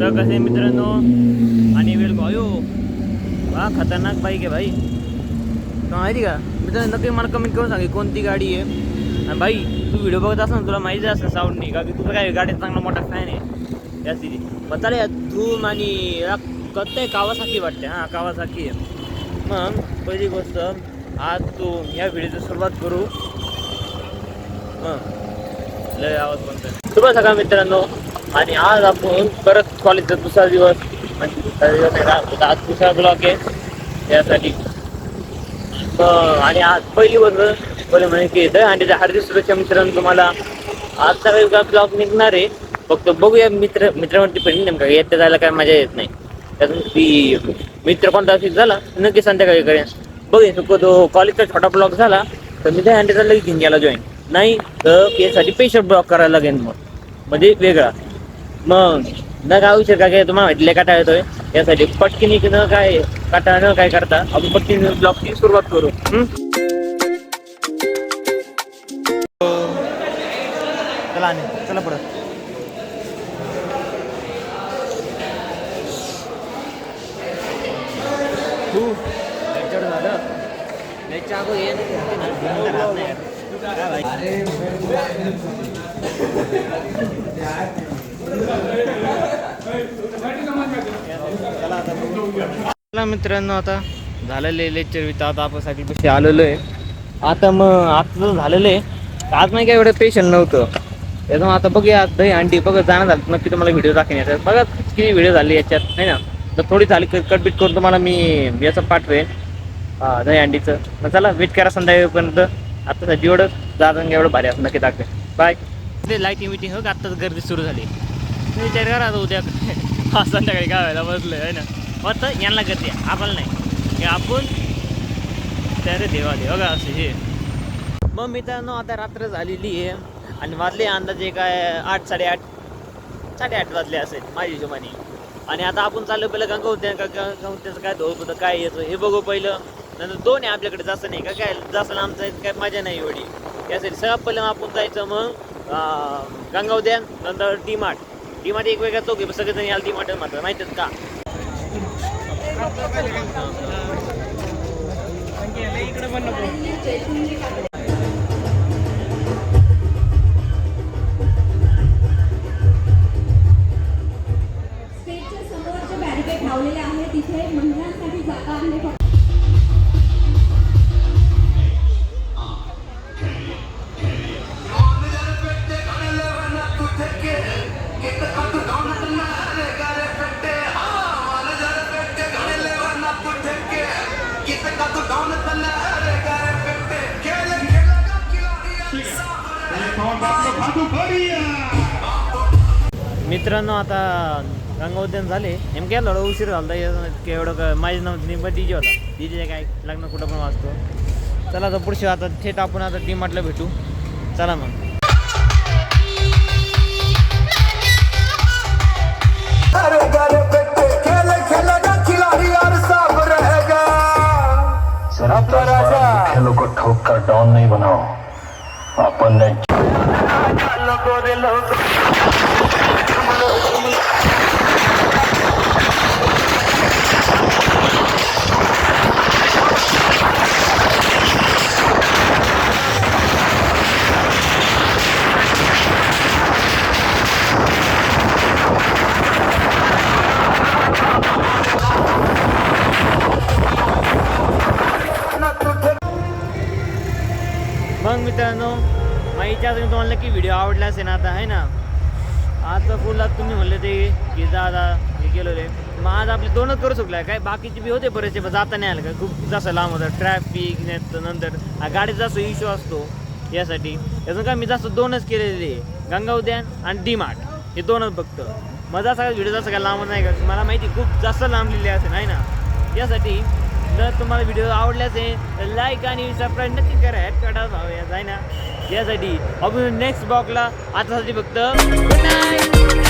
तर कसे मित्रांनो आणि वेळ गयो हा खतरनाक बाईक आहे भाई. माहिती का मित्रांनो, नक्की मला कमेंट करून सांगे कोणती गाडी आहे. आणि भाई तू व्हिडिओ बघत असं तुला माहिती असं साऊंड नाही का की तुझं काय गाडीचा चांगला मोठा फॅन आहे त्याची. मग चालेल धूम आणि कळतंय कावासाकी वाटते. हां कावासाकी आहे. मग पहिली गोष्ट आज तू या व्हिडिओची सुरुवात करू. मग लय आवाज बनतोय. शुभ सकाळ मित्रांनो. आणि आज आपण परत कॉलेजचा दुसरा दिवस म्हणजे दुसरा दिवस आहे. आज दुसरा ब्लॉक आहे यासाठी. आणि आज पहिली गोष्ट बोले म्हणजे की आणि हार्दिक शुभेच्छा मित्रांनो तुम्हाला. आजचा काही ब्लॉग निघणार आहे. फक्त बघूया मित्रावरती पण नेमका येत जायला काय मजा येत नाही. त्यातून ती मित्र कोणता असेल झाला नक्की संध्याकाळी करेन. बघेन तो कॉलेजचा छोटा ब्लॉग झाला तर मी त्या हँडीचा लगेच घेऊन गेला जॉईन. नाही तर यासाठी स्पेशल ब्लॉग करायला लागेल मग म्हणजे वेगळा. मग न काय विचार काय तुम्हाला माहिती काटा येतोय यासाठी पटकिनी न काय काटा न काय करता आपण पटकिनी ब्लॉगची सुरुवात करू. चला चला पुढं. झालं याच्या अगोदर हे चला मित्रांनो, आता झालेले लेक्चर विथ आता आपण सायकलपाशी आलेलो आहे. आता मग आता झालेलं आहे. आज नाही काय एवढं पेशंट नव्हतं त्याच्यामुळे आता बघूया दही अंडी बघत जाणार झालं नक्की तुम्हाला व्हिडिओ दाखवेन. याच्यात बघा किती व्हिडिओ झाले याच्यात नाही ना. तर थोडी झाली कटबीट करून तुम्हाला मी याचं पाठवेन दही अंडीचं. मग चला वेट करा संध्याकाळपर्यंत. आता जेवढं जाणं एवढं भारी असं नक्की दाखवेन. बाय. लाईटिंग मिटिंग हो आत्ताच गर्दी सुरू झाली. विचार करा आता उद्या संध्याकाळी काय व्हायला बसलं आहे ना. फक्त यांना गर्दी आपण नाही की आपण त्यारे देवाले बघा असे हे. मग मित्रांनो आता रात्र झालेली आहे आणि वाजले अंदाजे काय 8-8:30 वाजले असेल माझ्या हिशोबाने. आणि आता आपण चाललो पहिलं गंगावत्याचं काय धोल काय येतं हे बघू पहिलं. नंतर 2 आहे आपल्याकडे जास्त नाही का काय जास्त लांब जायचं काय मजा नाही एवढी. यासाठी सगळं पहिलं आपण जायचं मग गंगावत्या नंतर डी-मार्ट एक वेगळा चौक आहे. सगळेजण याला डी-मार्ट मात्र माहितीच का. इकडे पण नको. लावलेले आहे तिथे महिलांसाठी जागा आहे. मित्रांनो आता गंगावद्यान झाले नेमके थोडं उशीर झाला एवढं माझ्या नाव डीजे होता. डीजे काय लग्न कुठं पण वाजतो. चला तर पुढचे आता थेट आपण आता डी-मार्टला भेटू. चला मग. खेलों को ठोक कर डॉन नहीं बनाओ. अपन ने मग मित्रांनो माहिती असेल तुम्हाला की व्हिडिओ आवडला असेल ना आता आहे ना. आता फुल तुम्ही म्हणले ते की दादा हे गेलो रे. मग आज आपले 2च करू शकला काय बाकीचे बी होते बरेचसे पण जाता नाही आलं का खूप जास्त लांब होतं. ट्रॅफिक नंतर गाडीचा जास्त इश्यू असतो यासाठी. यातून काय मी जास्त 2च केलेले गंगावद्यान आणि डी-मार्ट हे 2च फक्त. माझा सगळा व्हिडिओ जास्त काय लांब नाही का मला माहिती खूप जास्त लांबलेले असेल आहे ना. यासाठी जर तुम्हाला व्हिडिओ आवडला असेल तर लाईक आणि सबस्क्राईब नक्की करा. ॲड काढा भाऊ या जाय ना. यासाठी आपण नेक्स्ट ब्लॉगला आतासाठी फक्त गुड नाईट.